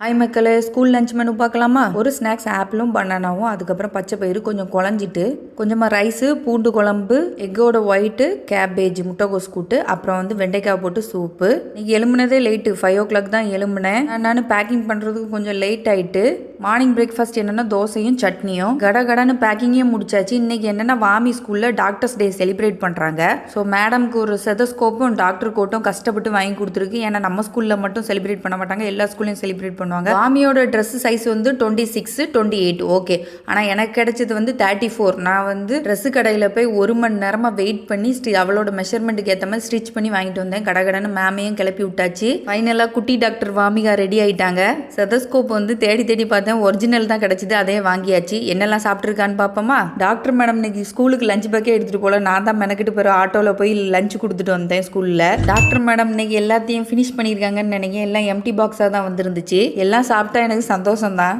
Hi மக்களே, school lunch menu பார்க்கலாமா? ஒரு ஸ்நாக்ஸ் ஆப்பிளும் பனானாவும், அதுக்கப்புறம் பச்சை பயிறு கொஞ்சம் குழஞ்சிட்டு, கொஞ்சமாக ரைஸு, பூண்டு குழம்பு, எக்கோட ஒயிட்டு, கேபேஜ், முட்டைகோஸ் கூட்டு, அப்புறம் வெண்டைக்காய் போட்டு சூப்பு. இன்னைக்கு எழும்புனதே லேட்டு, 5 o'clock தான் எழும்புனேன். நான் பேக்கிங் பண்ணுறதுக்கு கொஞ்சம் லேட் ஆகிட்டு. மார்னிங் பிரேக்ஃபாஸ்ட் என்னென்னா தோசையும் சட்னியும். கடன்னு பேக்கிங்கையும் முடிச்சாச்சு. இன்னைக்கு என்னென்னா வாமி ஸ்கூலில் டாக்டர்ஸ் டே செலிப்ரேட் பண்ணுறாங்க. ஸோ மேடம்க்கு ஒரு செதஸ்கோப்பும் டாக்டர் கோட்டும் கஷ்டப்பட்டு வாங்கி கொடுத்துருக்கு. ஏன்னா நம்ம ஸ்கூலில் மட்டும் செலிப்ரேட் பண்ண மாட்டாங்க, எல்லா ஸ்கூல்லையும் செலிப்ரேட் பண்ணுவாங்க. வாமியோட ட்ரெஸ் சைஸ் 26, 28 ஓகே. ஆனால் எனக்கு கிடைச்சது 34. நான் ட்ரெஸ் கடையில் போய் 1 மணி நேரமாக வெயிட் பண்ணி அவளோட மெஷர்மெண்ட்டுக்கு ஏற்ற மாதிரி ஸ்டிச் பண்ணி வாங்கிட்டு வந்தேன். கடன்னு மேமையும் கிளப்பி விட்டாச்சு. ஃபைனலாக குட்டி டாக்டர் வாமிகா ரெடி ஆகிட்டாங்க. செதஸ்கோப் தேடி பார்த்தேன், ஒரிஜினல் தான் கிடைச்சிது, அதே வாங்கியாச்சு. என்னெல்லாம் சாப்பிட்ருக்கான்னு பார்ப்போமா? டாக்டர் மேடம் இன்னைக்கு ஸ்கூலுக்கு லஞ்ச் பேக்கே எடுத்துகிட்டு போல, நான் தான் மெனக்கிட்டு போகிற ஆட்டோவில் போய் லஞ்ச் கொடுத்துட்டு வந்தேன் ஸ்கூலில். டாக்டர் மேடம் இன்னைக்கு எல்லாத்தையும் ஃபினிஷ் பண்ணியிருக்காங்கன்னு நினைக்கிறேன். எல்லாம் எம்டி பாக்ஸாக தான் வந்துருந்துச்சு. எல்லாம் சாப்பிட்டா எனக்கு சந்தோஷம் தான்.